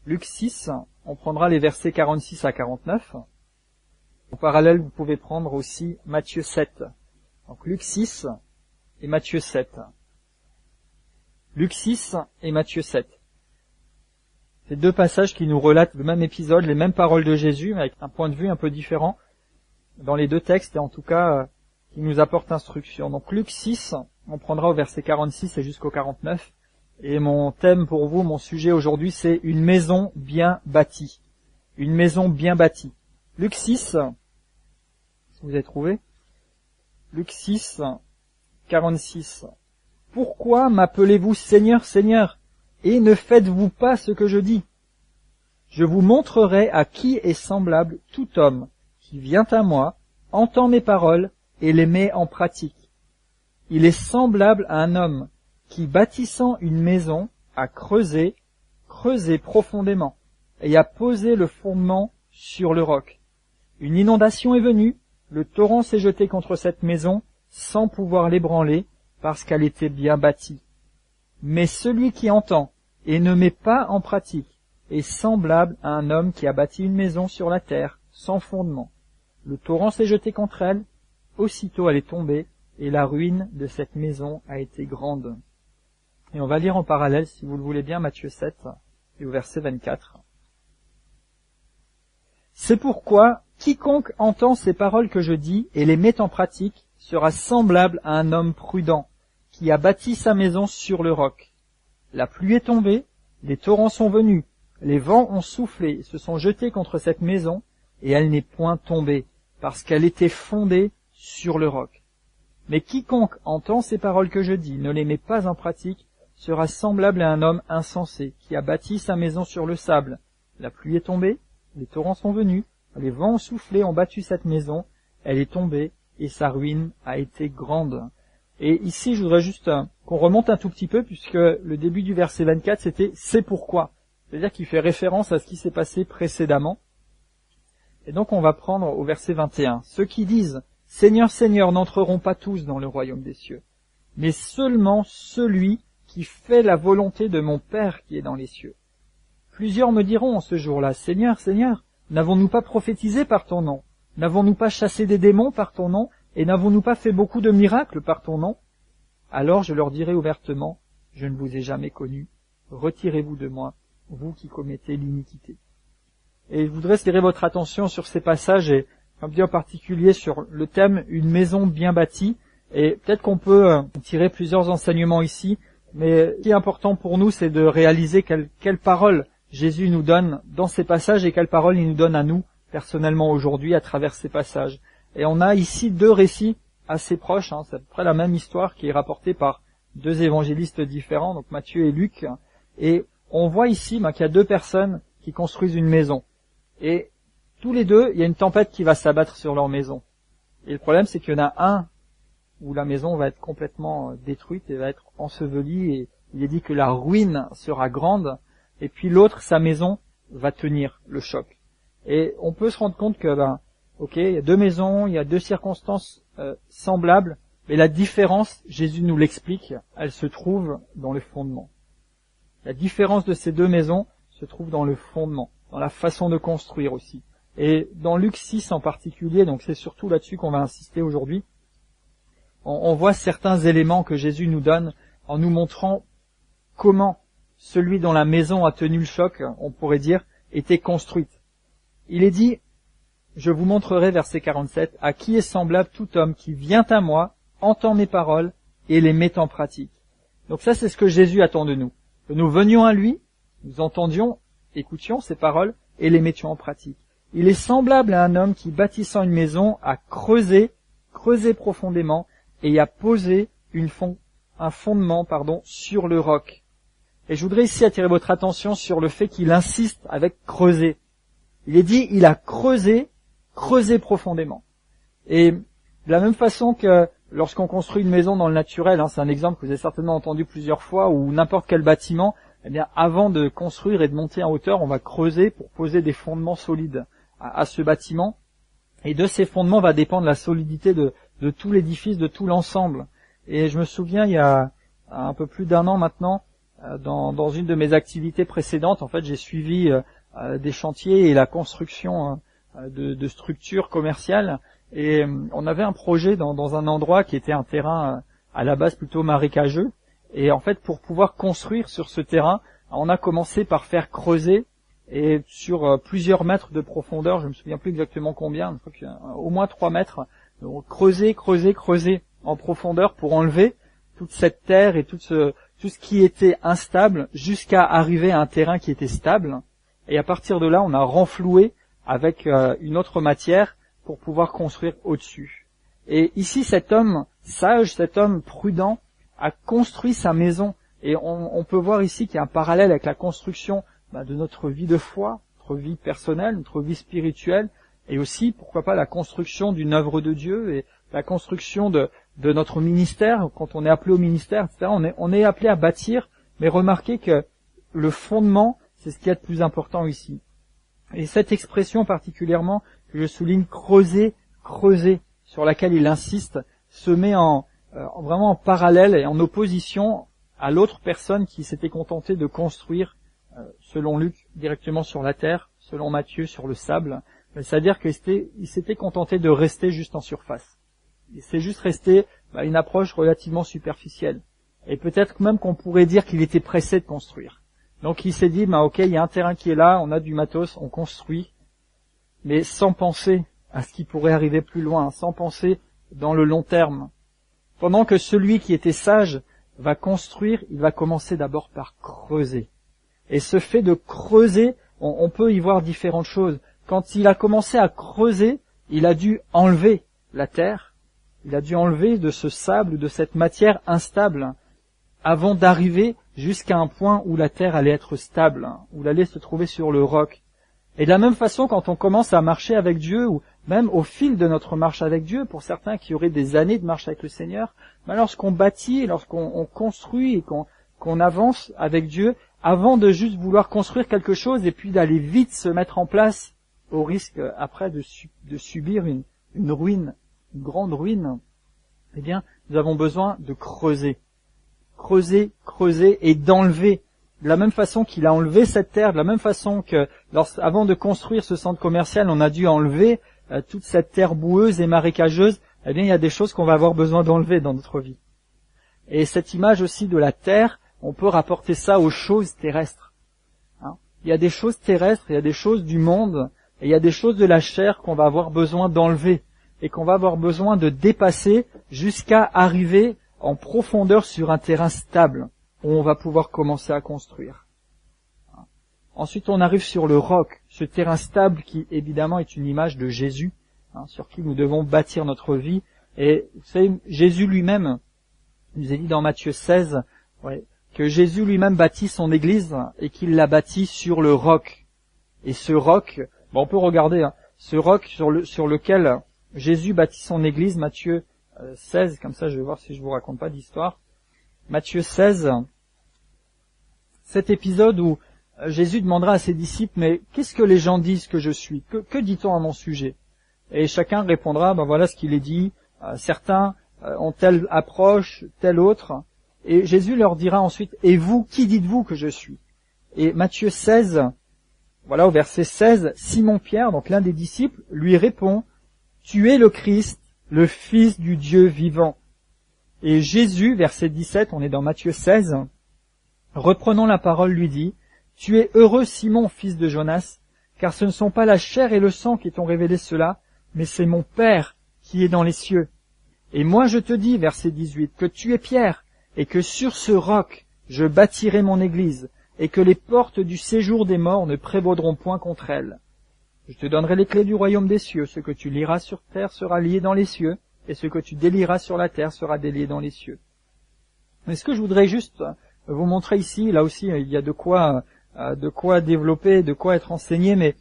Luc 6, on prendra les versets 46 à 49. En parallèle, vous pouvez prendre aussi Matthieu 7. Donc Luc 6 et Matthieu 7. Luc 6 et Matthieu 7. C'est deux passages qui nous relatent le même épisode, les mêmes paroles de Jésus, mais avec un point de vue un peu différent dans les deux textes, et en tout cas, qui nous apportent instruction. Donc Luc 6, on prendra au verset 46 et jusqu'au 49. Et mon thème pour vous, mon sujet aujourd'hui, c'est une maison bien bâtie. Une maison bien bâtie. Luc 6, vous avez trouvé? Luc 6, 46. Pourquoi m'appelez-vous Seigneur, Seigneur, et ne faites-vous pas ce que je dis? Je vous montrerai à qui est semblable tout homme qui vient à moi, entend mes paroles et les met en pratique. Il est semblable à un homme qui, bâtissant une maison, a creusé profondément, et a posé le fondement sur le roc. Une inondation est venue, le torrent s'est jeté contre cette maison, sans pouvoir l'ébranler, parce qu'elle était bien bâtie. Mais celui qui entend et ne met pas en pratique est semblable à un homme qui a bâti une maison sur la terre, sans fondement. Le torrent s'est jeté contre elle, aussitôt elle est tombée, et la ruine de cette maison a été grande. Et on va lire en parallèle, si vous le voulez bien, Matthieu 7, et au verset 24. C'est pourquoi quiconque entend ces paroles que je dis et les met en pratique sera semblable à un homme prudent qui a bâti sa maison sur le roc. La pluie est tombée, les torrents sont venus, les vents ont soufflé et se sont jetés contre cette maison, et elle n'est point tombée, parce qu'elle était fondée sur le roc. Mais quiconque entend ces paroles que je dis, ne les met pas en pratique, sera semblable à un homme insensé qui a bâti sa maison sur le sable. La pluie est tombée, les torrents sont venus, les vents ont soufflé, ont battu cette maison, elle est tombée, et sa ruine a été grande. Et ici, je voudrais juste qu'on remonte un tout petit peu, puisque le début du verset 24, c'était « c'est pourquoi ». C'est-à-dire qu'il fait référence à ce qui s'est passé précédemment. Et donc, on va prendre au verset 21. « Ceux qui disent « Seigneur, Seigneur » n'entreront pas tous dans le royaume des cieux, mais seulement celui qui fait la volonté de mon Père qui est dans les cieux. Plusieurs me diront en ce jour-là « Seigneur, Seigneur, n'avons-nous pas prophétisé par ton nom? N'avons-nous pas chassé des démons par ton nom? Et n'avons-nous pas fait beaucoup de miracles par ton nom? Alors je leur dirai ouvertement, je ne vous ai jamais connu. Retirez-vous de moi, vous qui commettez l'iniquité. » Et je voudrais attirer votre attention sur ces passages, et en particulier sur le thème « Une maison bien bâtie ». Et peut-être qu'on peut tirer plusieurs enseignements ici, mais ce qui est important pour nous, c'est de réaliser quelle parole Jésus nous donne dans ces passages et quelle parole il nous donne à nous, personnellement aujourd'hui, à travers ces passages. Et on a ici deux récits assez proches, c'est à peu près la même histoire qui est rapportée par deux évangélistes différents, donc Matthieu et Luc. Et on voit ici qu'il y a deux personnes qui construisent une maison. Et tous les deux, il y a une tempête qui va s'abattre sur leur maison. Et le problème, c'est qu'il y en a un où la maison va être complètement détruite et va être ensevelie, et il est dit que la ruine sera grande, et puis l'autre, sa maison, va tenir le choc. Et on peut se rendre compte que, il y a deux maisons, il y a deux circonstances semblables, mais la différence, Jésus nous l'explique, elle se trouve dans le fondement. La différence de ces deux maisons se trouve dans le fondement, dans la façon de construire aussi. Et dans Luc 6 en particulier, donc c'est surtout là-dessus qu'on va insister aujourd'hui, on voit certains éléments que Jésus nous donne en nous montrant comment celui dont la maison a tenu le choc, on pourrait dire, était construite. Il est dit, je vous montrerai, verset 47, à qui est semblable tout homme qui vient à moi, entend mes paroles et les met en pratique. Donc ça, c'est ce que Jésus attend de nous. Que nous venions à lui, nous entendions, écoutions ses paroles et les mettions en pratique. Il est semblable à un homme qui, bâtissant une maison, a creusé profondément et a posé un fondement sur le roc. Et je voudrais ici attirer votre attention sur le fait qu'il insiste avec creuser. Il est dit, il a creusé profondément. Et de la même façon que lorsqu'on construit une maison dans le naturel, c'est un exemple que vous avez certainement entendu plusieurs fois, ou n'importe quel bâtiment, eh bien, avant de construire et de monter en hauteur, on va creuser pour poser des fondements solides à ce bâtiment. Et de ces fondements va dépendre la solidité de tout l'édifice, de tout l'ensemble. Et je me souviens, il y a un peu plus d'un an maintenant, dans une de mes activités précédentes, en fait, j'ai suivi des chantiers et la construction de structures commerciales. Et on avait un projet dans un endroit qui était un terrain à la base plutôt marécageux. Et en fait, pour pouvoir construire sur ce terrain, on a commencé par faire creuser, et sur plusieurs mètres de profondeur, je me souviens plus exactement combien, je crois qu'il y a au moins 3 mètres, donc creuser en profondeur pour enlever toute cette terre et tout ce qui était instable jusqu'à arriver à un terrain qui était stable. Et à partir de là, on a renfloué avec une autre matière pour pouvoir construire au-dessus. Et ici, cet homme sage, cet homme prudent, a construit sa maison. Et on peut voir ici qu'il y a un parallèle avec la construction de notre vie de foi, notre vie personnelle, notre vie spirituelle, et aussi, pourquoi pas, la construction d'une œuvre de Dieu et la construction de notre ministère. Quand on est appelé au ministère, etc., on est appelé à bâtir, mais remarquez que le fondement, c'est ce qu'il y a de plus important ici. Et cette expression particulièrement, que je souligne, creuser, sur laquelle il insiste, se met vraiment en parallèle et en opposition à l'autre personne qui s'était contentée de construire, selon Luc, directement sur la terre, selon Matthieu, sur le sable. C'est-à-dire qu'il s'était contenté de rester juste en surface. Il s'est juste resté une approche relativement superficielle. Et peut-être même qu'on pourrait dire qu'il était pressé de construire. Donc il s'est dit, ok, il y a un terrain qui est là, on a du matos, on construit, mais sans penser à ce qui pourrait arriver plus loin, sans penser dans le long terme. Pendant que celui qui était sage va construire, il va commencer d'abord par creuser. Et ce fait de creuser, on peut y voir différentes choses. Quand il a commencé à creuser, il a dû enlever la terre, il a dû enlever de ce sable, de cette matière instable, avant d'arriver jusqu'à un point où la terre allait être stable, où elle allait se trouver sur le roc. Et de la même façon, quand on commence à marcher avec Dieu, ou même au fil de notre marche avec Dieu, pour certains qui auraient des années de marche avec le Seigneur, lorsqu'on bâtit, lorsqu'on construit et qu'on avance avec Dieu, avant de juste vouloir construire quelque chose et puis d'aller vite se mettre en place, au risque après de subir une ruine, une grande ruine, eh bien, nous avons besoin de creuser et d'enlever. De la même façon qu'il a enlevé cette terre, de la même façon que avant de construire ce centre commercial, on a dû enlever toute cette terre boueuse et marécageuse, eh bien, il y a des choses qu'on va avoir besoin d'enlever dans notre vie. Et cette image aussi de la terre, on peut rapporter ça aux choses terrestres. Il y a des choses terrestres, il y a des choses du monde, et il y a des choses de la chair qu'on va avoir besoin d'enlever, et qu'on va avoir besoin de dépasser jusqu'à arriver en profondeur sur un terrain stable, où on va pouvoir commencer à construire. Ensuite, on arrive sur le roc, ce terrain stable qui, évidemment, est une image de Jésus, sur qui nous devons bâtir notre vie. Et vous savez, Jésus lui-même, il nous a dit dans Matthieu 16, que Jésus lui-même bâtit son église et qu'il l'a bâtie sur le roc. Et ce roc, on peut regarder, ce roc sur lequel Jésus bâtit son église, Matthieu 16, comme ça je vais voir si je vous raconte pas d'histoire. Matthieu 16, cet épisode où Jésus demandera à ses disciples, mais qu'est-ce que les gens disent que je suis? Que dit-on à mon sujet? Et chacun répondra, voilà ce qu'il est dit, certains ont telle approche, telle autre. Et Jésus leur dira ensuite, et vous, qui dites-vous que je suis? Et Matthieu 16, voilà au verset 16, Simon-Pierre, donc l'un des disciples, lui répond, tu es le Christ, le Fils du Dieu vivant. Et Jésus, verset 17, on est dans Matthieu 16, reprenant la parole, lui dit, tu es heureux Simon, fils de Jonas, car ce ne sont pas la chair et le sang qui t'ont révélé cela, mais c'est mon Père qui est dans les cieux. Et moi je te dis, verset 18, que tu es Pierre, et que sur ce roc je bâtirai mon église, et que les portes du séjour des morts ne prévaudront point contre elle. Je te donnerai les clés du royaume des cieux, ce que tu lieras sur terre sera lié dans les cieux, et ce que tu délieras sur la terre sera délié dans les cieux. Mais ce que je voudrais juste vous montrer ici, là aussi il y a de quoi développer, de quoi être enseigné, mais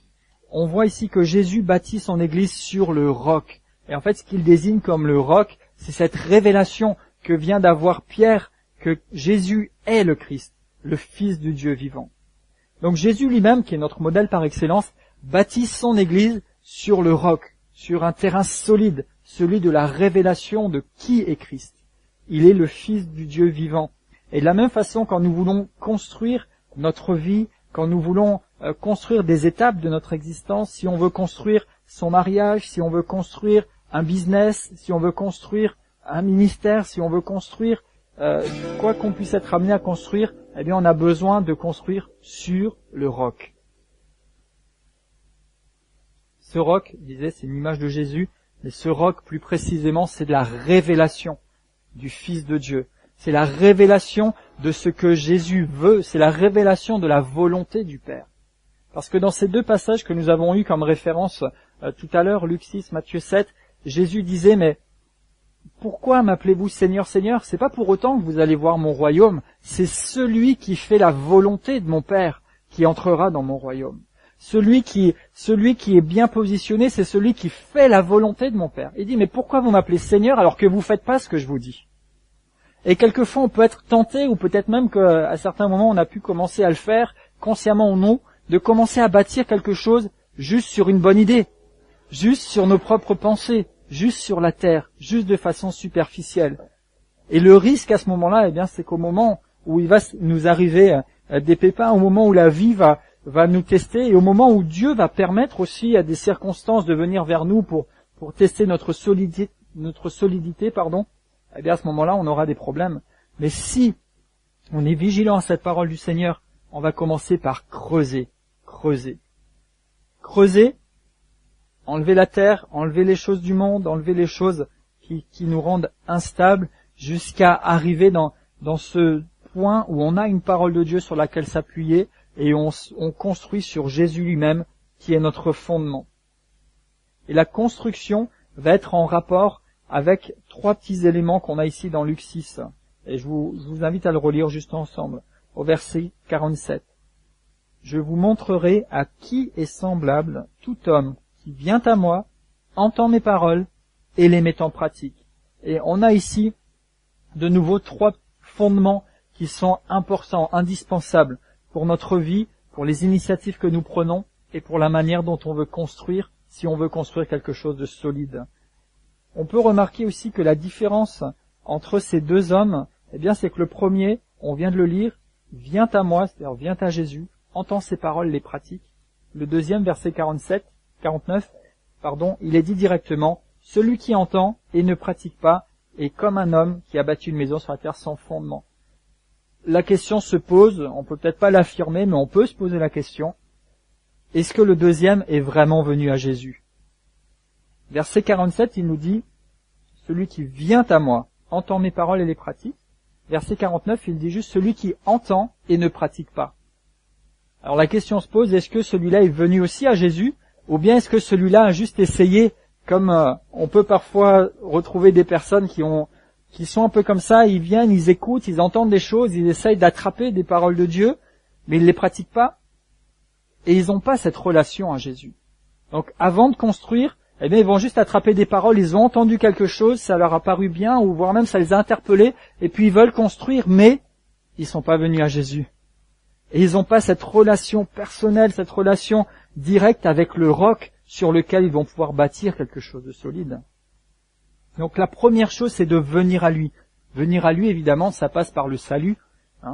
on voit ici que Jésus bâtit son église sur le roc. Et en fait, ce qu'il désigne comme le roc, c'est cette révélation que vient d'avoir Pierre, que Jésus est le Christ, le Fils du Dieu vivant. Donc Jésus lui-même, qui est notre modèle par excellence, bâtit son église sur le roc, sur un terrain solide, celui de la révélation de qui est Christ. Il est le Fils du Dieu vivant. Et de la même façon, quand nous voulons construire notre vie, quand nous voulons construire des étapes de notre existence, si on veut construire son mariage, si on veut construire un business, si on veut construire un ministère, si on veut construire quoi qu'on puisse être amené à construire, eh bien on a besoin de construire sur le roc. Ce roc, je disais, c'est une image de Jésus, mais ce roc, plus précisément, c'est de la révélation du Fils de Dieu. C'est la révélation de ce que Jésus veut, c'est la révélation de la volonté du Père. Parce que dans ces deux passages que nous avons eus comme référence tout à l'heure, Luc 6, Matthieu 7, Jésus disait, mais pourquoi m'appelez-vous Seigneur, Seigneur? C'est pas pour autant que vous allez voir mon royaume, c'est celui qui fait la volonté de mon Père qui entrera dans mon royaume. Celui qui est bien positionné, c'est celui qui fait la volonté de mon Père. Il dit, mais pourquoi vous m'appelez Seigneur alors que vous faites pas ce que je vous dis? Et quelquefois, on peut être tenté, ou peut-être même qu'à certains moments, on a pu commencer à le faire, consciemment ou non, de commencer à bâtir quelque chose juste sur une bonne idée, juste sur nos propres pensées, juste sur la terre, juste de façon superficielle. Et le risque à ce moment-là, eh bien, c'est qu'au moment où il va nous arriver des pépins, au moment où la vie va nous tester, et au moment où Dieu va permettre aussi à des circonstances de venir vers nous pour tester notre solidité, eh bien à ce moment-là, on aura des problèmes. Mais si on est vigilant à cette parole du Seigneur, on va commencer par creuser, enlever la terre, enlever les choses du monde, enlever les choses qui nous rendent instables, jusqu'à arriver dans ce point où on a une parole de Dieu sur laquelle s'appuyer, et on construit sur Jésus lui-même, qui est notre fondement. Et la construction va être en rapport avec trois petits éléments qu'on a ici dans Luc 6. Et je vous invite à le relire juste ensemble, au verset 47. « Je vous montrerai à qui est semblable tout homme qui vient à moi, entend mes paroles et les met en pratique. » Et on a ici, de nouveau, trois fondements qui sont importants, indispensables pour notre vie, pour les initiatives que nous prenons et pour la manière dont on veut construire, si on veut construire quelque chose de solide. On peut remarquer aussi que la différence entre ces deux hommes, eh bien, c'est que le premier, on vient de le lire, vient à moi, c'est-à-dire vient à Jésus, entend ses paroles, les pratique. Le deuxième, verset 49, il est dit directement, celui qui entend et ne pratique pas est comme un homme qui a bâti une maison sur la terre sans fondement. La question se pose, on peut peut-être pas l'affirmer, mais on peut se poser la question, est-ce que le deuxième est vraiment venu à Jésus? Verset 47, il nous dit, celui qui vient à moi, entend mes paroles et les pratique. Verset 49, il dit juste, celui qui entend et ne pratique pas. Alors la question se pose, est-ce que celui-là est venu aussi à Jésus, ou bien est-ce que celui-là a juste essayé, comme on peut parfois retrouver des personnes qui sont un peu comme ça, ils viennent, ils écoutent, ils entendent des choses, ils essayent d'attraper des paroles de Dieu, mais ils ne les pratiquent pas, et ils n'ont pas cette relation à Jésus. Donc avant de construire, eh bien ils vont juste attraper des paroles, ils ont entendu quelque chose, ça leur a paru bien, ou voire même ça les a interpellés, et puis ils veulent construire, mais ils sont pas venus à Jésus. Et ils n'ont pas cette relation personnelle, cette relation directe avec le roc sur lequel ils vont pouvoir bâtir quelque chose de solide. Donc la première chose, c'est de venir à lui. Venir à lui, évidemment, ça passe par le salut.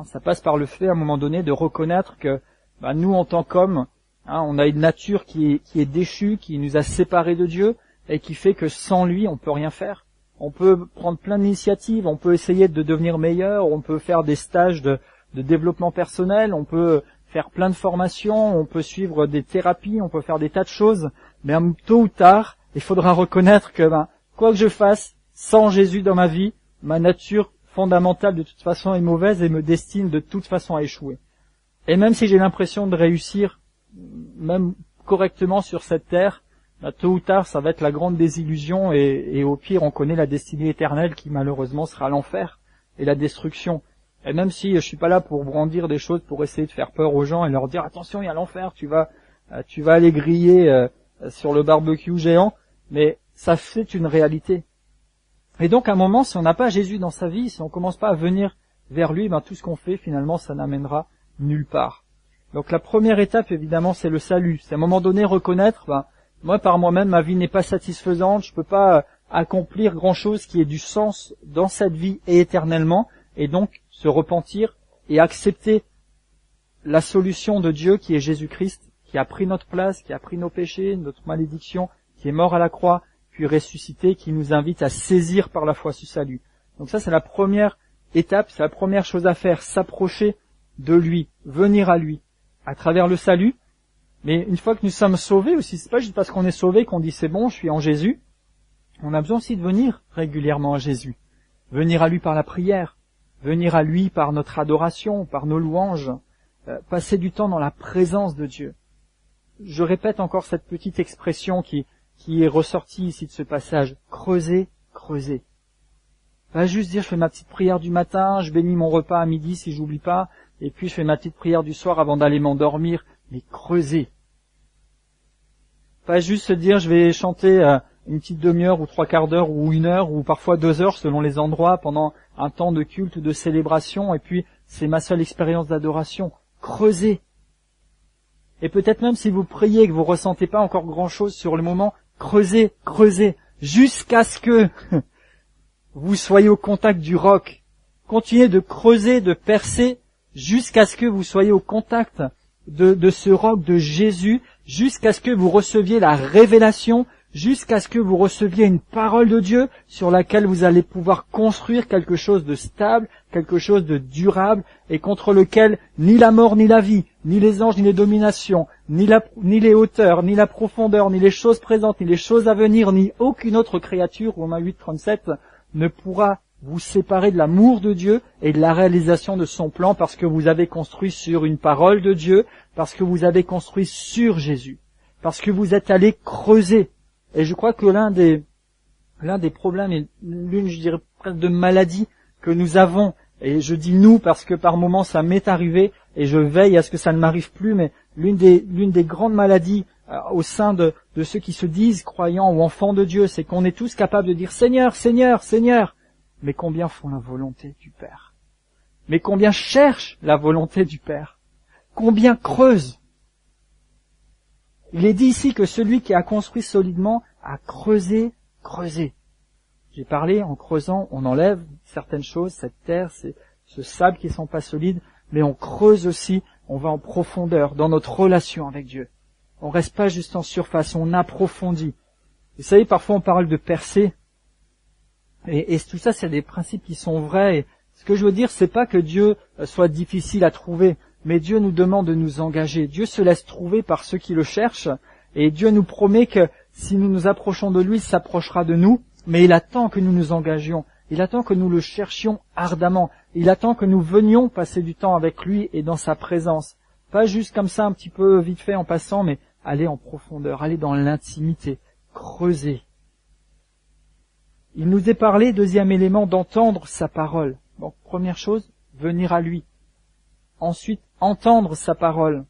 Ça passe par le fait, à un moment donné, de reconnaître que nous, en tant qu'hommes, on a une nature qui est déchue, qui nous a séparés de Dieu, et qui fait que sans lui, on peut rien faire. On peut prendre plein d'initiatives, on peut essayer de devenir meilleur, on peut faire des stages de développement personnel, on peut faire plein de formations, on peut suivre des thérapies, on peut faire des tas de choses, mais tôt ou tard, il faudra reconnaître que quoi que je fasse, sans Jésus dans ma vie, ma nature fondamentale de toute façon est mauvaise et me destine de toute façon à échouer. Et même si j'ai l'impression de réussir, même correctement sur cette terre, tôt ou tard ça va être la grande désillusion et au pire on connaît la destinée éternelle qui malheureusement sera l'enfer et la destruction. Et même si je suis pas là pour brandir des choses pour essayer de faire peur aux gens et leur dire attention il y a l'enfer, tu vas aller griller sur le barbecue géant, mais ça c'est une réalité. Et donc à un moment, si on n'a pas Jésus dans sa vie, si on commence pas à venir vers lui, tout ce qu'on fait finalement ça n'amènera nulle part. Donc la première étape évidemment c'est le salut. C'est à un moment donné reconnaître, moi par moi-même ma vie n'est pas satisfaisante, je peux pas accomplir grand chose qui ait du sens dans cette vie et éternellement, et donc se repentir et accepter la solution de Dieu qui est Jésus-Christ, qui a pris notre place, qui a pris nos péchés, notre malédiction, qui est mort à la croix, puis ressuscité, qui nous invite à saisir par la foi ce salut. Donc ça, c'est la première étape, c'est la première chose à faire, s'approcher de lui, venir à lui, à travers le salut. Mais une fois que nous sommes sauvés aussi, c'est pas juste parce qu'on est sauvé qu'on dit c'est bon, je suis en Jésus. On a besoin aussi de venir régulièrement à Jésus. Venir à lui par la prière, venir à lui par notre adoration, par nos louanges, passer du temps dans la présence de Dieu. Je répète encore cette petite expression qui est ressortie ici de ce passage. Creuser, creuser. Pas juste dire je fais ma petite prière du matin, je bénis mon repas à midi si j'oublie pas, et puis je fais ma petite prière du soir avant d'aller m'endormir, mais creuser. Pas juste se dire je vais chanter une petite demi-heure ou 3/4 d'heure ou 1 heure ou parfois 2 heures selon les endroits pendant un temps de culte ou de célébration et puis c'est ma seule expérience d'adoration. Creusez. Et peut-être même si vous priez et que vous ressentez pas encore grand-chose sur le moment, creusez, creusez, jusqu'à ce que vous soyez au contact du roc. Continuez de creuser, de percer, jusqu'à ce que vous soyez au contact de ce roc de Jésus, jusqu'à ce que vous receviez la révélation, jusqu'à ce que vous receviez une parole de Dieu sur laquelle vous allez pouvoir construire quelque chose de stable, quelque chose de durable, et contre lequel ni la mort, ni la vie, ni les anges, ni les dominations, ni les hauteurs, ni la profondeur, ni les choses présentes, ni les choses à venir, ni aucune autre créature, Romains 8:37, ne pourra vous séparer de l'amour de Dieu et de la réalisation de son plan parce que vous avez construit sur une parole de Dieu, parce que vous avez construit sur Jésus, parce que vous êtes allé creuser. Et je crois que l'un des problèmes et l'une, je dirais, presque de maladies que nous avons, et je dis nous parce que par moments ça m'est arrivé et je veille à ce que ça ne m'arrive plus, mais l'une des grandes maladies au sein de ceux qui se disent croyants ou enfants de Dieu, c'est qu'on est tous capables de dire Seigneur, Seigneur, Seigneur, mais combien font la volonté du Père? Mais combien cherchent la volonté du Père? Combien creusent? Il est dit ici que celui qui a construit solidement a creusé, creusé. J'ai parlé, en creusant, on enlève certaines choses, cette terre, ce sable qui ne sont pas solides, mais on creuse aussi, on va en profondeur dans notre relation avec Dieu. On reste pas juste en surface, on approfondit. Vous savez, parfois on parle de percer, et tout ça, c'est des principes qui sont vrais. Et ce que je veux dire, c'est pas que Dieu soit difficile à trouver, mais Dieu nous demande de nous engager. Dieu se laisse trouver par ceux qui le cherchent, et Dieu nous promet que si nous nous approchons de lui, il s'approchera de nous, mais il attend que nous nous engagions. Il attend que nous le cherchions ardemment. Il attend que nous venions passer du temps avec lui et dans sa présence. Pas juste comme ça, un petit peu vite fait en passant, mais aller en profondeur, aller dans l'intimité, creuser. Il nous est parlé, deuxième élément, d'entendre sa parole. Donc, première chose, venir à lui. Ensuite, entendre sa parole.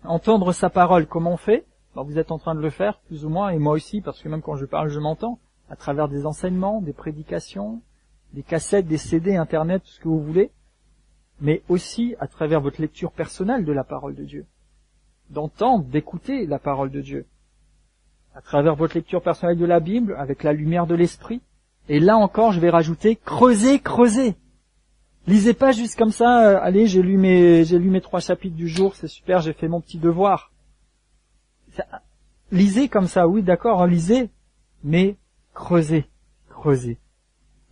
Entendre sa parole, comment on fait? Alors, vous êtes en train de le faire, plus ou moins, et moi aussi, parce que même quand je parle, je m'entends, à travers des enseignements, des prédications, des cassettes, des CD, Internet, tout ce que vous voulez, mais aussi à travers votre lecture personnelle de la parole de Dieu. D'entendre, d'écouter la parole de Dieu. À travers votre lecture personnelle de la Bible, avec la lumière de l'Esprit. Et là encore, je vais rajouter, creusez, creusez. Lisez pas juste comme ça, allez, j'ai lu mes 3 chapitres du jour, c'est super, j'ai fait mon petit devoir. Lisez comme ça, oui, d'accord, lisez, mais creusez, creusez.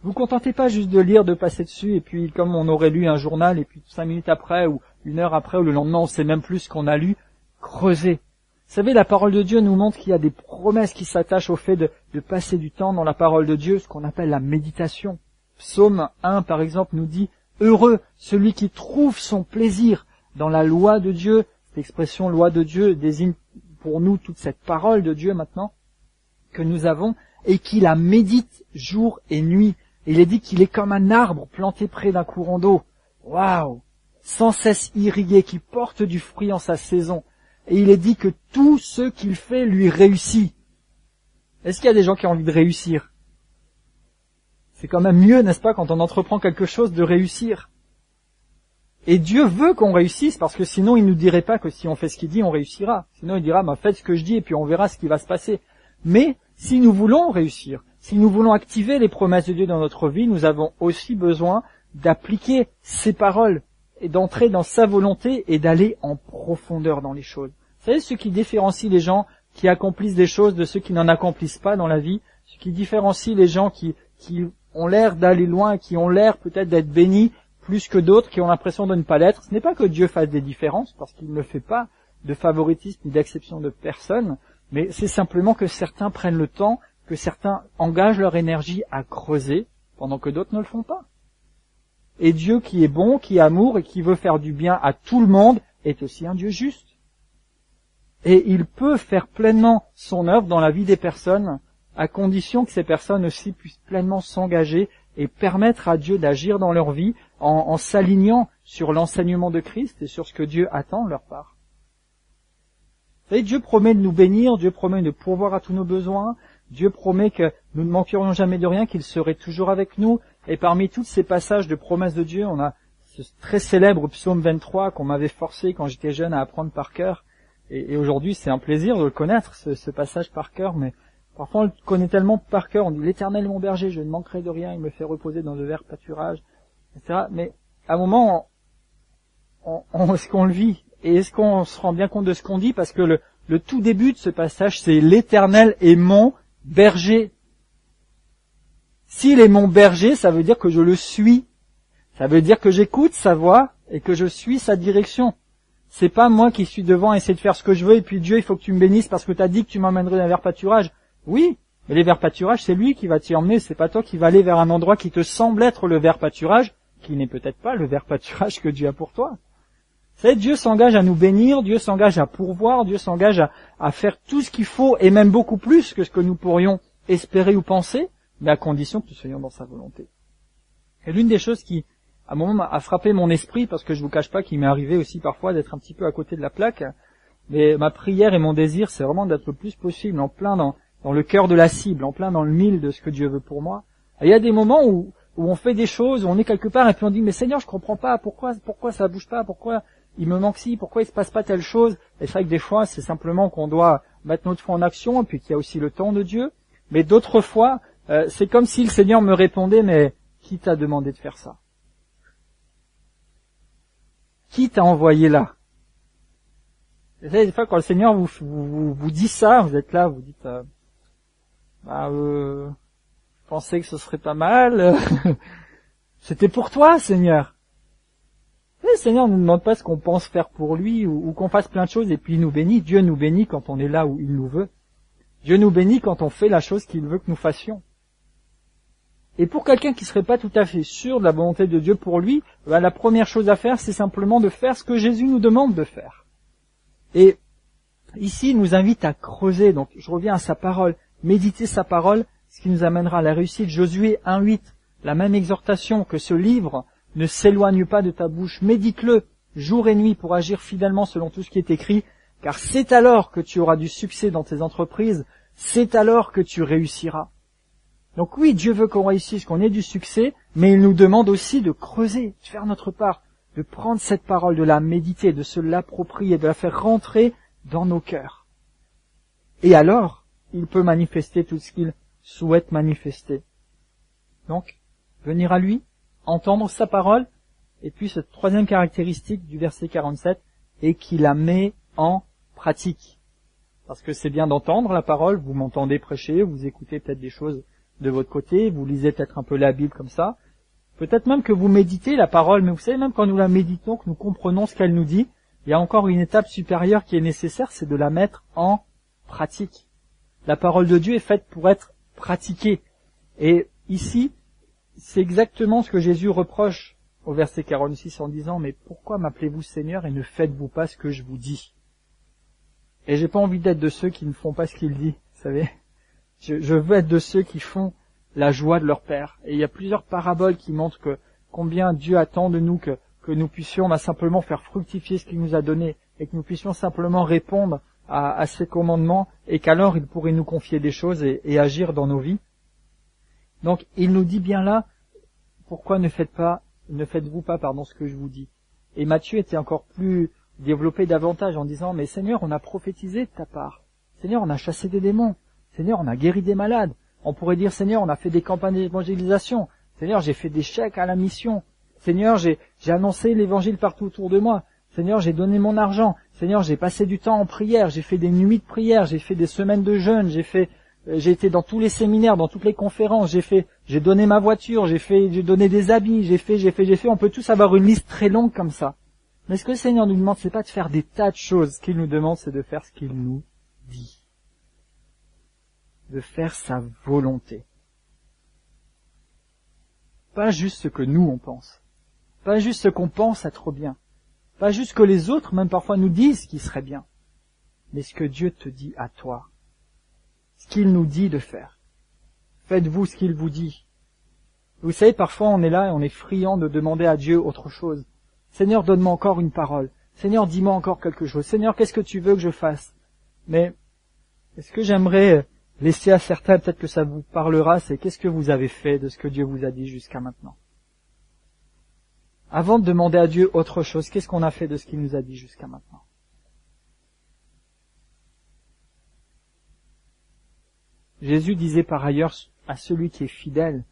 Vous contentez pas juste de lire, de passer dessus, et puis comme on aurait lu un journal, et puis 5 minutes après, ou 1 heure après, ou le lendemain, on sait même plus ce qu'on a lu, creusez. Vous savez, la parole de Dieu nous montre qu'il y a des promesses qui s'attachent au fait de passer du temps dans la parole de Dieu, ce qu'on appelle la méditation. Psaume 1, par exemple, nous dit « Heureux celui qui trouve son plaisir dans la loi de Dieu ». Cette expression « loi de Dieu » désigne pour nous toute cette parole de Dieu maintenant que nous avons et qui la médite jour et nuit. Et il est dit qu'il est comme un arbre planté près d'un courant d'eau. Waouh! Sans cesse irrigué, qui porte du fruit en sa saison. Et il est dit que tout ce qu'il fait lui réussit. Est-ce qu'il y a des gens qui ont envie de réussir? C'est quand même mieux, n'est-ce pas, quand on entreprend quelque chose, de réussir. Et Dieu veut qu'on réussisse, parce que sinon il nous dirait pas que si on fait ce qu'il dit, on réussira. Sinon il dira, faites ce que je dis et puis on verra ce qui va se passer. Mais si nous voulons réussir, si nous voulons activer les promesses de Dieu dans notre vie, nous avons aussi besoin d'appliquer ses paroles et d'entrer dans sa volonté et d'aller en profondeur dans les choses. Vous savez, ce qui différencie les gens qui accomplissent des choses de ceux qui n'en accomplissent pas dans la vie, ce qui différencie les gens qui ont l'air d'aller loin, qui ont l'air peut-être d'être bénis plus que d'autres, qui ont l'impression de ne pas l'être, ce n'est pas que Dieu fasse des différences, parce qu'il ne fait pas de favoritisme ni d'exception de personne, mais c'est simplement que certains prennent le temps, que certains engagent leur énergie à creuser, pendant que d'autres ne le font pas. Et Dieu qui est bon, qui est amour et qui veut faire du bien à tout le monde, est aussi un Dieu juste. Et il peut faire pleinement son œuvre dans la vie des personnes, à condition que ces personnes aussi puissent pleinement s'engager et permettre à Dieu d'agir dans leur vie en s'alignant sur l'enseignement de Christ et sur ce que Dieu attend de leur part. Vous savez, Dieu promet de nous bénir, Dieu promet de pourvoir à tous nos besoins, Dieu promet que nous ne manquerions jamais de rien, qu'il serait toujours avec nous. Et parmi tous ces passages de promesses de Dieu, on a ce très célèbre psaume 23 qu'on m'avait forcé quand j'étais jeune à apprendre par cœur. Et aujourd'hui, c'est un plaisir de le connaître, ce passage par cœur, mais parfois on le connaît tellement par cœur, on dit « L'Éternel est mon berger, je ne manquerai de rien, il me fait reposer dans de verts pâturages », etc. Mais à un moment, est-ce qu'on le vit? Et est-ce qu'on se rend bien compte de ce qu'on dit? Parce que le tout début de ce passage, c'est « L'Éternel est mon berger ». S'il est mon berger, ça veut dire que je le suis. Ça veut dire que j'écoute sa voix et que je suis sa direction. C'est pas moi qui suis devant à essayer de faire ce que je veux et puis Dieu, il faut que tu me bénisses parce que tu as dit que tu m'emmènerais dans les verts pâturages. Oui, mais les verts pâturages, c'est lui qui va t'y emmener, c'est pas toi qui va aller vers un endroit qui te semble être le vert pâturage, qui n'est peut-être pas le vert pâturage que Dieu a pour toi. Vous savez, Dieu s'engage à nous bénir, Dieu s'engage à pourvoir, Dieu s'engage à faire tout ce qu'il faut et même beaucoup plus que ce que nous pourrions espérer ou penser, mais à condition que nous soyons dans sa volonté. Et l'une des choses qui, à un moment, a frappé mon esprit, parce que je vous cache pas qu'il m'est arrivé aussi parfois d'être un petit peu à côté de la plaque, mais ma prière et mon désir, c'est vraiment d'être le plus possible en plein dans le cœur de la cible, en plein dans le mille de ce que Dieu veut pour moi. Et il y a des moments où on fait des choses, où on est quelque part et puis on dit mais Seigneur, je comprends pas, pourquoi ça bouge pas, pourquoi il me manque ci, pourquoi il se passe pas telle chose. Et c'est vrai que des fois, c'est simplement qu'on doit mettre notre foi en action, et puis qu'il y a aussi le temps de Dieu. Mais d'autres fois, c'est comme si le Seigneur me répondait mais qui t'a demandé de faire ça? Qui t'a envoyé là? Vous savez, des fois, quand le Seigneur vous dit ça, vous êtes là, vous dites, je pensais que ce serait pas mal. C'était pour toi, Seigneur. Le Seigneur ne nous demande pas ce qu'on pense faire pour lui ou qu'on fasse plein de choses et puis il nous bénit. Dieu nous bénit quand on est là où il nous veut. Dieu nous bénit quand on fait la chose qu'il veut que nous fassions. Et pour quelqu'un qui serait pas tout à fait sûr de la volonté de Dieu pour lui, la première chose à faire, c'est simplement de faire ce que Jésus nous demande de faire. Et ici, il nous invite à creuser. Donc, je reviens à sa parole. Méditer sa parole, ce qui nous amènera à la réussite. Josué 1:8, la même exhortation que ce livre ne s'éloigne pas de ta bouche. Médite-le jour et nuit pour agir fidèlement selon tout ce qui est écrit, car c'est alors que tu auras du succès dans tes entreprises, c'est alors que tu réussiras. Donc oui, Dieu veut qu'on réussisse, qu'on ait du succès, mais il nous demande aussi de creuser, de faire notre part, de prendre cette parole, de la méditer, de se l'approprier, de la faire rentrer dans nos cœurs. Et alors, il peut manifester tout ce qu'il souhaite manifester. Donc, venir à lui, entendre sa parole, et puis cette troisième caractéristique du verset 47, et qu'il la met en pratique. Parce que c'est bien d'entendre la parole, vous m'entendez prêcher, vous écoutez peut-être des choses de votre côté, vous lisez peut-être un peu la Bible comme ça, peut-être même que vous méditez la parole, mais vous savez, même quand nous la méditons, que nous comprenons ce qu'elle nous dit, il y a encore une étape supérieure qui est nécessaire, c'est de la mettre en pratique. La parole de Dieu est faite pour être pratiquée. Et ici, c'est exactement ce que Jésus reproche au verset 46 en disant « Mais pourquoi m'appelez-vous Seigneur et ne faites-vous pas ce que je vous dis ?» Et j'ai pas envie d'être de ceux qui ne font pas ce qu'il dit, vous savez. Je veux être de ceux qui font la joie de leur Père. Et il y a plusieurs paraboles qui montrent que combien Dieu attend de nous que nous puissions simplement faire fructifier ce qu'il nous a donné et que nous puissions simplement répondre à ses commandements et qu'alors il pourrait nous confier des choses et agir dans nos vies. Donc il nous dit bien là, pourquoi ne faites-vous pas ce que je vous dis. Et Matthieu était encore plus développé davantage en disant, mais Seigneur, on a prophétisé de ta part. Seigneur, on a chassé des démons. Seigneur, on a guéri des malades. On pourrait dire, Seigneur, on a fait des campagnes d'évangélisation. Seigneur, j'ai fait des chèques à la mission. Seigneur, j'ai annoncé l'évangile partout autour de moi. Seigneur, j'ai donné mon argent. Seigneur, j'ai passé du temps en prière, j'ai fait des nuits de prière, j'ai fait des semaines de jeûne, j'ai été dans tous les séminaires, dans toutes les conférences, j'ai donné ma voiture, j'ai donné des habits, j'ai fait. On peut tous avoir une liste très longue comme ça. Mais ce que le Seigneur nous demande, c'est pas de faire des tas de choses. Ce qu'il nous demande, c'est de faire ce qu'il nous dit. De faire sa volonté. Pas juste ce que nous on pense. Pas juste ce qu'on pense être bien. Pas juste que les autres, même parfois, nous disent qui serait bien. Mais ce que Dieu te dit à toi. Ce qu'il nous dit de faire. Faites-vous ce qu'il vous dit. Vous savez, parfois on est là et on est friand de demander à Dieu autre chose. Seigneur, donne-moi encore une parole. Seigneur, dis-moi encore quelque chose. Seigneur, qu'est-ce que tu veux que je fasse? Mais, est-ce que j'aimerais laisser à certains, peut-être que ça vous parlera, c'est qu'est-ce que vous avez fait de ce que Dieu vous a dit jusqu'à maintenant? Avant de demander à Dieu autre chose, qu'est-ce qu'on a fait de ce qu'il nous a dit jusqu'à maintenant? Jésus disait par ailleurs à celui qui est fidèle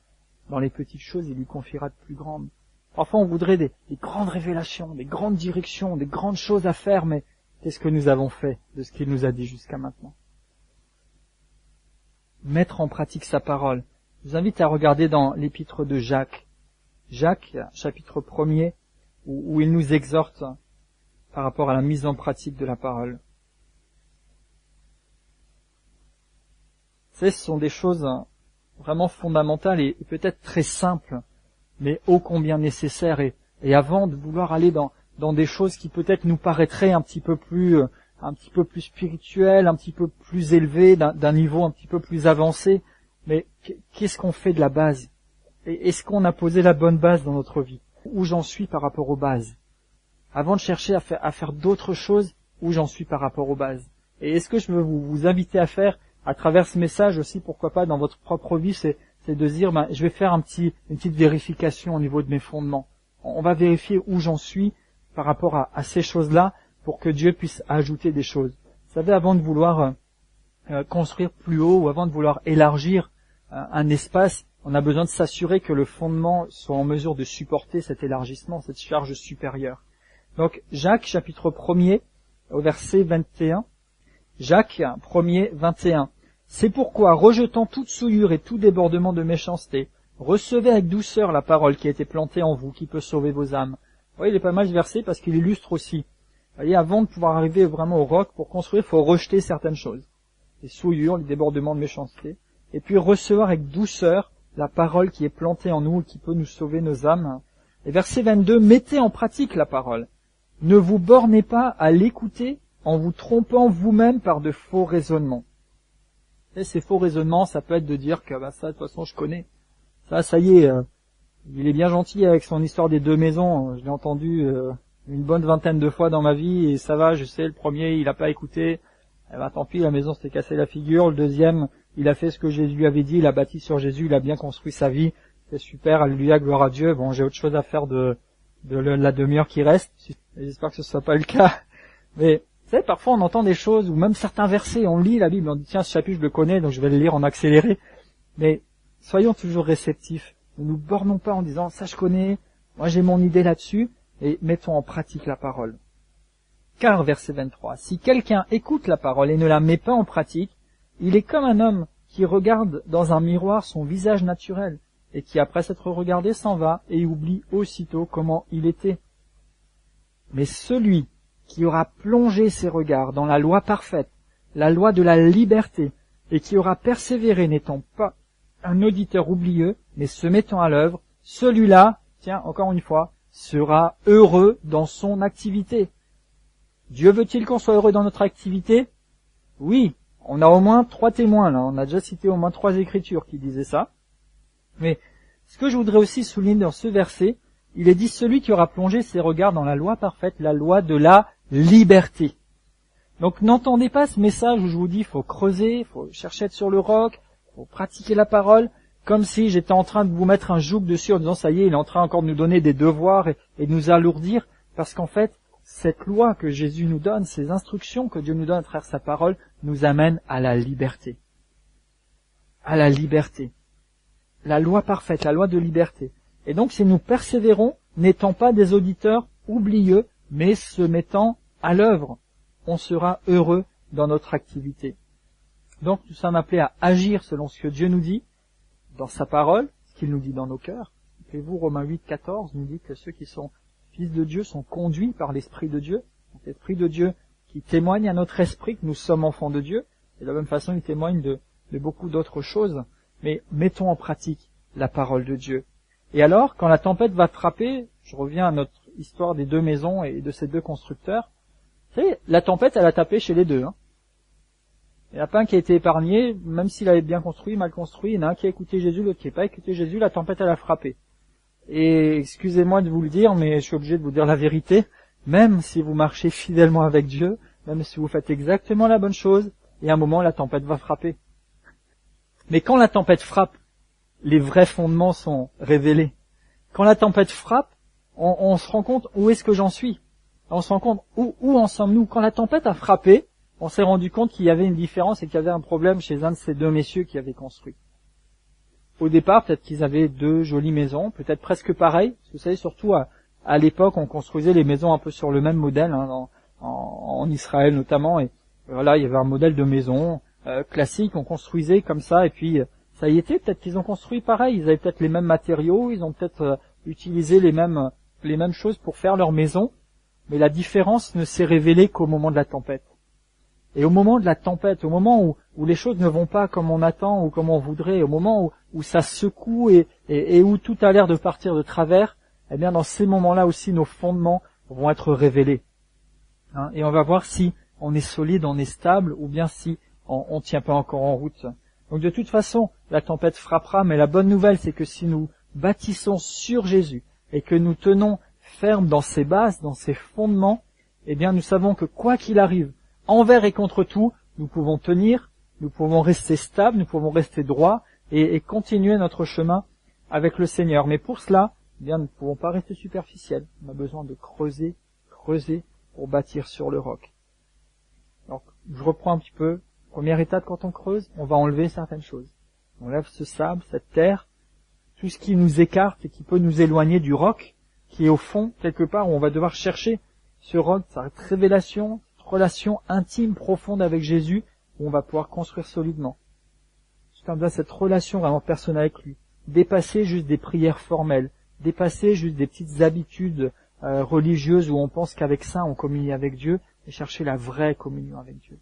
dans les petites choses, il lui confiera de plus grandes. Parfois on voudrait des grandes révélations, des grandes directions, des grandes choses à faire, mais qu'est-ce que nous avons fait de ce qu'il nous a dit jusqu'à maintenant? Mettre en pratique sa parole. Je vous invite à regarder dans l'épître de Jacques. Jacques, chapitre 1er, où il nous exhorte par rapport à la mise en pratique de la parole. Ce sont des choses vraiment fondamentales et peut-être très simples, mais ô combien nécessaires. Et avant de vouloir aller dans des choses qui peut-être nous paraîtraient un petit peu plus spirituelles, un petit peu plus élevées, d'un niveau un petit peu plus avancé, mais qu'est-ce qu'on fait de la base? Et est-ce qu'on a posé la bonne base dans notre vie? Où j'en suis par rapport aux bases? Avant de chercher à faire d'autres choses, où j'en suis par rapport aux bases? Et est-ce que je veux vous inviter à faire, à travers ce message aussi, pourquoi pas, dans votre propre vie, c'est de se dire, je vais faire une petite vérification au niveau de mes fondements. On va vérifier où j'en suis par rapport à ces choses-là, pour que Dieu puisse ajouter des choses. Vous savez, avant de vouloir construire plus haut, ou avant de vouloir élargir un espace, on a besoin de s'assurer que le fondement soit en mesure de supporter cet élargissement, cette charge supérieure. Donc, Jacques, chapitre 1er, au verset 21. Jacques 1er, 21. C'est pourquoi, rejetant toute souillure et tout débordement de méchanceté, recevez avec douceur la parole qui a été plantée en vous, qui peut sauver vos âmes. Vous voyez, il est pas mal ce verset parce qu'il illustre aussi. Vous voyez, avant de pouvoir arriver vraiment au roc, pour construire, il faut rejeter certaines choses. Les souillures, les débordements de méchanceté. Et puis recevoir avec douceur la parole qui est plantée en nous et qui peut nous sauver nos âmes. Et verset 22, mettez en pratique la parole. Ne vous bornez pas à l'écouter en vous trompant vous-même par de faux raisonnements. Et ces faux raisonnements, ça peut être de dire que ça, de toute façon, je connais. Ça y est, il est bien gentil avec son histoire des 2 maisons. Je l'ai entendu une bonne 20aine de fois dans ma vie, et ça va, je sais, le premier, il n'a pas écouté. Tant pis, la maison s'est cassée la figure. Le deuxième, il a fait ce que Jésus lui avait dit, il a bâti sur Jésus, il a bien construit sa vie. C'est super, alléluia, gloire à Dieu. Bon, j'ai autre chose à faire de la demi-heure qui reste. J'espère que ce ne soit pas le cas. Mais, vous savez, parfois on entend des choses, ou même certains versets, on lit la Bible, on dit, tiens, ce chapitre je le connais, donc je vais le lire en accéléré. Mais, soyons toujours réceptifs. Ne nous bornons pas en disant, ça je connais, moi j'ai mon idée là-dessus, et mettons en pratique la parole. Car, verset 23, si quelqu'un écoute la parole et ne la met pas en pratique, il est comme un homme qui regarde dans un miroir son visage naturel, et qui après s'être regardé s'en va et oublie aussitôt comment il était. Mais celui qui aura plongé ses regards dans la loi parfaite, la loi de la liberté, et qui aura persévéré n'étant pas un auditeur oublieux, mais se mettant à l'œuvre, celui-là, tiens, encore une fois, sera heureux dans son activité. Dieu veut-il qu'on soit heureux dans notre activité? Oui, on a au moins 3 témoins là, on a déjà cité au moins 3 écritures qui disaient ça. Mais ce que je voudrais aussi souligner dans ce verset, il est dit celui qui aura plongé ses regards dans la loi parfaite, la loi de la liberté. Donc n'entendez pas ce message où je vous dis faut creuser, faut chercher à être sur le roc, faut pratiquer la parole, comme si j'étais en train de vous mettre un joug dessus en disant ça y est, il est en train encore de nous donner des devoirs et de nous alourdir, parce qu'en fait, cette loi que Jésus nous donne, ces instructions que Dieu nous donne à travers sa parole, nous amènent à la liberté. À la liberté. La loi parfaite, la loi de liberté. Et donc si nous persévérons, n'étant pas des auditeurs oublieux, mais se mettant à l'œuvre. On sera heureux dans notre activité. Donc nous sommes appelés à agir selon ce que Dieu nous dit dans sa parole, ce qu'il nous dit dans nos cœurs. Rappelez-vous, Romains 8, 14 nous dit que ceux qui sont fils de Dieu sont conduits par l'Esprit de Dieu. Donc, l'Esprit de Dieu qui témoigne à notre esprit que nous sommes enfants de Dieu. Et de la même façon, il témoigne de beaucoup d'autres choses. Mais mettons en pratique la parole de Dieu. Et alors, quand la tempête va frapper, je reviens à notre histoire des deux maisons et de ces deux constructeurs, vous savez, la tempête, elle a tapé chez les deux. Il n'y en a pas un qui a été épargné, même s'il avait bien construit, mal construit. Il y en a un qui a écouté Jésus, l'autre qui n'a pas écouté Jésus. La tempête, elle a frappé. Et excusez-moi de vous le dire, mais je suis obligé de vous dire la vérité. Même si vous marchez fidèlement avec Dieu, même si vous faites exactement la bonne chose, il y a un moment, la tempête va frapper. Mais quand la tempête frappe, les vrais fondements sont révélés. Quand la tempête frappe, on se rend compte où est-ce que j'en suis. On se rend compte où en sommes-nous. Quand la tempête a frappé, on s'est rendu compte qu'il y avait une différence et qu'il y avait un problème chez un de ces deux messieurs qui avaient construit. Au départ, peut-être qu'ils avaient deux jolies maisons, peut-être presque pareilles. Parce que vous savez, surtout à l'époque, on construisait les maisons un peu sur le même modèle, en Israël notamment. Et voilà, il y avait un modèle de maison classique, on construisait comme ça, et puis ça y était, peut-être qu'ils ont construit pareil. Ils avaient peut-être les mêmes matériaux, ils ont peut-être utilisé les mêmes choses pour faire leur maison. Mais la différence ne s'est révélée qu'au moment de la tempête. Et au moment de la tempête, au moment où les choses ne vont pas comme on attend ou comme on voudrait, au moment où ça secoue et où tout a l'air de partir de travers, eh bien dans ces moments-là aussi nos fondements vont être révélés. Et on va voir si on est solide, on est stable, ou bien si on tient pas encore en route. Donc de toute façon, la tempête frappera, mais la bonne nouvelle, c'est que si nous bâtissons sur Jésus et que nous tenons ferme dans ses bases, dans ses fondements, eh bien nous savons que quoi qu'il arrive, envers et contre tout, nous pouvons tenir, nous pouvons rester stables, nous pouvons rester droits et continuer notre chemin avec le Seigneur. Mais pour cela, eh bien nous ne pouvons pas rester superficiels. On a besoin de creuser pour bâtir sur le roc. Donc, je reprends un petit peu. Première étape, quand on creuse, on va enlever certaines choses. On lève ce sable, cette terre, tout ce qui nous écarte et qui peut nous éloigner du roc, qui est au fond, quelque part, où on va devoir chercher ce roc, cette révélation, cette relation intime, profonde avec Jésus, où on va pouvoir construire solidement. C'est comme ça, cette relation vraiment personnelle avec lui. Dépasser juste des prières formelles, dépasser juste des petites habitudes religieuses où on pense qu'avec ça, on communie avec Dieu, et chercher la vraie communion avec Dieu.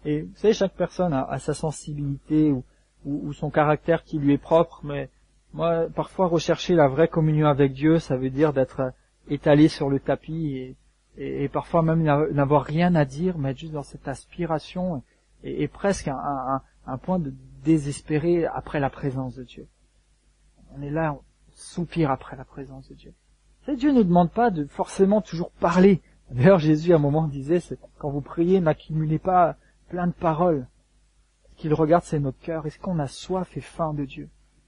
Et vous savez, chaque personne a sa sensibilité ou son caractère qui lui est propre, mais moi, parfois, rechercher la vraie communion avec Dieu, ça veut dire d'être étalé sur le tapis et parfois même n'avoir rien à dire, mais être juste dans cette aspiration et presque un point de désespérer après la présence de Dieu. On est là, on soupire après la présence de Dieu. Dieu ne nous demande pas de forcément toujours parler. D'ailleurs, Jésus, à un moment, disait, quand vous priez, n'accumulez pas plein de paroles. Ce qu'il regarde, c'est notre cœur. Est-ce qu'on a soif et faim de Dieu?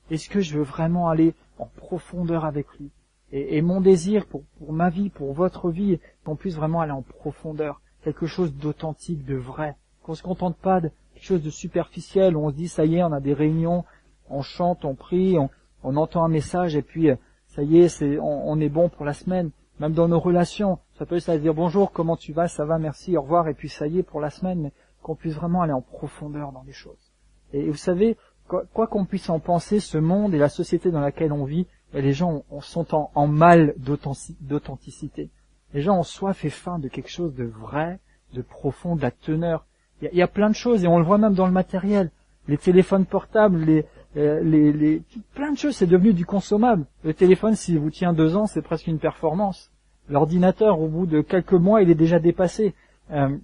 Est-ce que je veux vraiment aller en profondeur avec lui? Et mon désir pour ma vie, pour votre vie, qu'on puisse vraiment aller en profondeur. Quelque chose d'authentique, de vrai. Qu'on se contente pas de quelque chose de superficiel où on se dit, ça y est, on a des réunions, on chante, on prie, on entend un message et puis, ça y est, on est bon pour la semaine. Même dans nos relations, ça peut se dire bonjour, comment tu vas, ça va, merci, au revoir, et puis ça y est pour la semaine, mais qu'on puisse vraiment aller en profondeur dans les choses. Et vous savez, quoi qu'on puisse en penser, ce monde et la société dans laquelle on vit, les gens sont en mal d'authenticité. Les gens ont soif et faim de quelque chose de vrai, de profond, de la teneur. Il y a plein de choses, et on le voit même dans le matériel. Les téléphones portables, plein de choses, c'est devenu du consommable. Le téléphone, s'il vous tient 2 ans, c'est presque une performance. L'ordinateur, au bout de quelques mois, il est déjà dépassé. Une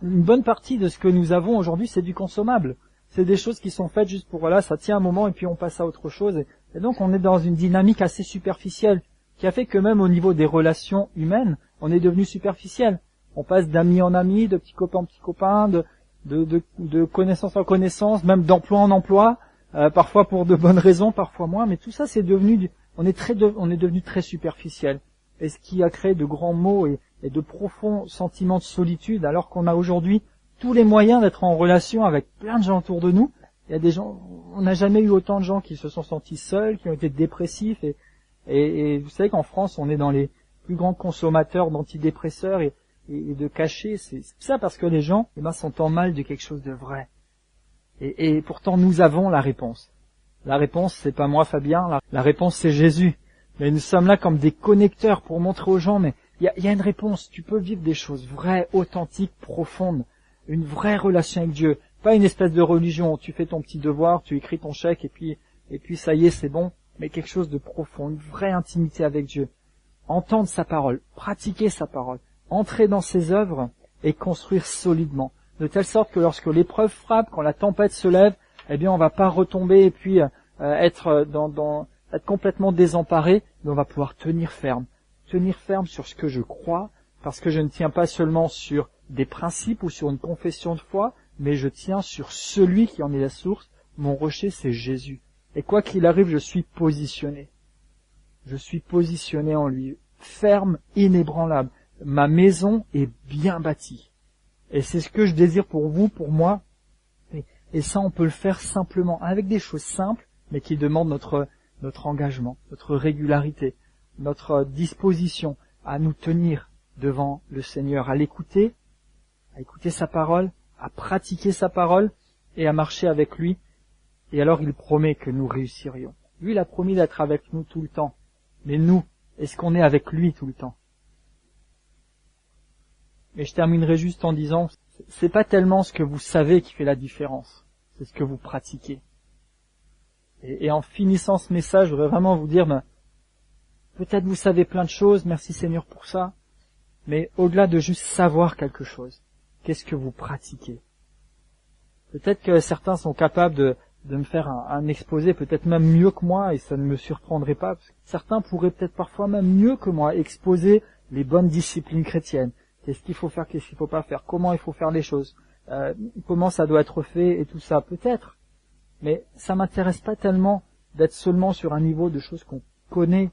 bonne partie de ce que nous avons aujourd'hui, c'est du consommable. C'est des choses qui sont faites juste pour, voilà, ça tient un moment et puis on passe à autre chose. Et donc on est dans une dynamique assez superficielle, qui a fait que même au niveau des relations humaines, on est devenu superficiel. On passe d'ami en ami, de petit copain en petit copain, de connaissance en connaissance, même d'emploi en emploi, parfois pour de bonnes raisons, parfois moins, mais tout ça c'est devenu, on est devenu très superficiel. Et ce qui a créé de grands maux et de profonds sentiments de solitude, alors qu'on a aujourd'hui tous les moyens d'être en relation avec plein de gens autour de nous. Il y a des gens, on n'a jamais eu autant de gens qui se sont sentis seuls, qui ont été dépressifs, et Et vous savez qu'en France, on est dans les plus grands consommateurs d'antidépresseurs et de cachets. C'est ça parce que les gens, sont en mal de quelque chose de vrai. Et pourtant, nous avons la réponse. La réponse, c'est pas moi, Fabien. La réponse, c'est Jésus. Mais nous sommes là comme des connecteurs pour montrer aux gens, mais il y a une réponse. Tu peux vivre des choses vraies, authentiques, profondes. Une vraie relation avec Dieu. Pas une espèce de religion où tu fais ton petit devoir, tu écris ton chèque et puis ça y est, c'est bon. Mais quelque chose de profond, une vraie intimité avec Dieu. Entendre sa parole, pratiquer sa parole, entrer dans ses œuvres et construire solidement. De telle sorte que lorsque l'épreuve frappe, quand la tempête se lève, eh bien on va pas retomber et puis être complètement désemparé, mais on va pouvoir tenir ferme sur ce que je crois, parce que je ne tiens pas seulement sur des principes ou sur une confession de foi, mais je tiens sur celui qui en est la source. Mon rocher, c'est Jésus. Et quoi qu'il arrive, je suis positionné. Je suis positionné en lui, ferme, inébranlable. Ma maison est bien bâtie. Et c'est ce que je désire pour vous, pour moi. Et ça, on peut le faire simplement, avec des choses simples, mais qui demandent notre engagement, notre régularité, notre disposition à nous tenir devant le Seigneur, à l'écouter, à écouter sa parole, à pratiquer sa parole et à marcher avec lui. Et alors il promet que nous réussirions. Lui, il a promis d'être avec nous tout le temps. Mais nous, est-ce qu'on est avec lui tout le temps? Et je terminerai juste en disant, c'est pas tellement ce que vous savez qui fait la différence, c'est ce que vous pratiquez. Et en finissant ce message, je voudrais vraiment vous dire, peut-être vous savez plein de choses, merci Seigneur pour ça, mais au-delà de juste savoir quelque chose, qu'est-ce que vous pratiquez? Peut-être que certains sont capables de me faire un exposé peut-être même mieux que moi, et ça ne me surprendrait pas. Parce que certains pourraient peut-être parfois même mieux que moi exposer les bonnes disciplines chrétiennes. Qu'est-ce qu'il faut faire, qu'est-ce qu'il faut pas faire, comment il faut faire les choses, comment ça doit être fait et tout ça, peut-être. Mais ça m'intéresse pas tellement d'être seulement sur un niveau de choses qu'on connaît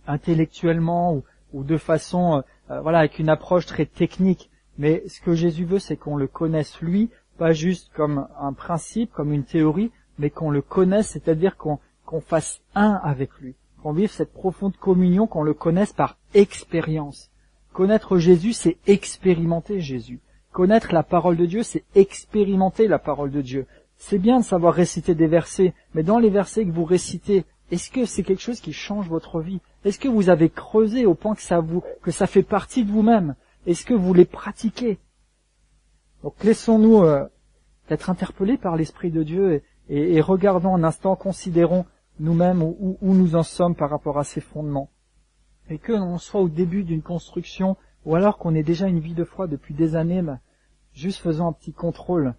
intellectuellement ou de façon, avec une approche très technique. Mais ce que Jésus veut, c'est qu'on le connaisse lui, pas juste comme un principe, comme une théorie, mais qu'on le connaisse, c'est-à-dire qu'on fasse un avec lui, qu'on vive cette profonde communion, qu'on le connaisse par expérience. Connaître Jésus, c'est expérimenter Jésus. Connaître la parole de Dieu, c'est expérimenter la parole de Dieu. C'est bien de savoir réciter des versets, mais dans les versets que vous récitez, est-ce que c'est quelque chose qui change votre vie? Est-ce que vous avez creusé au point que ça fait partie de vous-même? Est-ce que vous les pratiquez? Donc laissons-nous être interpellés par l'Esprit de Dieu et regardons un instant, considérons nous-mêmes où nous en sommes par rapport à ces fondements. Et que l'on soit au début d'une construction, ou alors qu'on ait déjà une vie de foi depuis des années, juste faisant un petit contrôle.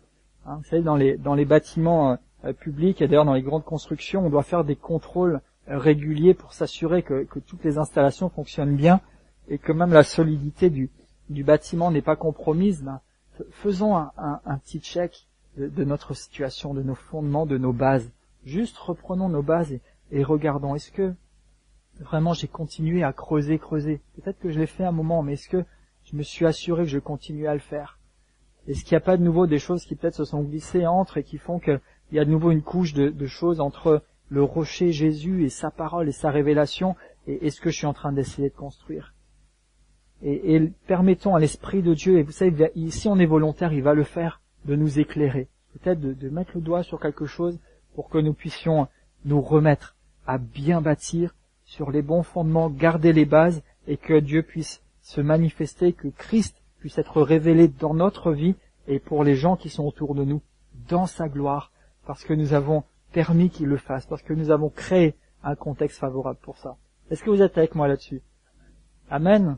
Vous savez, dans les bâtiments publics et d'ailleurs dans les grandes constructions, on doit faire des contrôles réguliers pour s'assurer que toutes les installations fonctionnent bien et que même la solidité du bâtiment n'est pas compromise. Faisons un petit check de notre situation, de nos fondements, de nos bases. Juste reprenons nos bases et regardons, est-ce que vraiment j'ai continué à creuser. Peut-être que je l'ai fait un moment, mais est-ce que je me suis assuré que je continuais à le faire? Est-ce qu'il n'y a pas de nouveau des choses qui peut-être se sont glissées entre et qui font qu'il y a de nouveau une couche de choses entre le rocher Jésus et sa parole et sa révélation et ce que je suis en train d'essayer de construire? Et permettons à l'Esprit de Dieu, et vous savez, si on est volontaire, il va le faire, de nous éclairer. Peut-être de mettre le doigt sur quelque chose pour que nous puissions nous remettre à bien bâtir sur les bons fondements, garder les bases et que Dieu puisse se manifester, que Christ puisse être révélé dans notre vie et pour les gens qui sont autour de nous, dans sa gloire, parce que nous avons permis qu'il le fasse, parce que nous avons créé un contexte favorable pour ça. Est-ce que vous êtes avec moi là-dessus? Amen.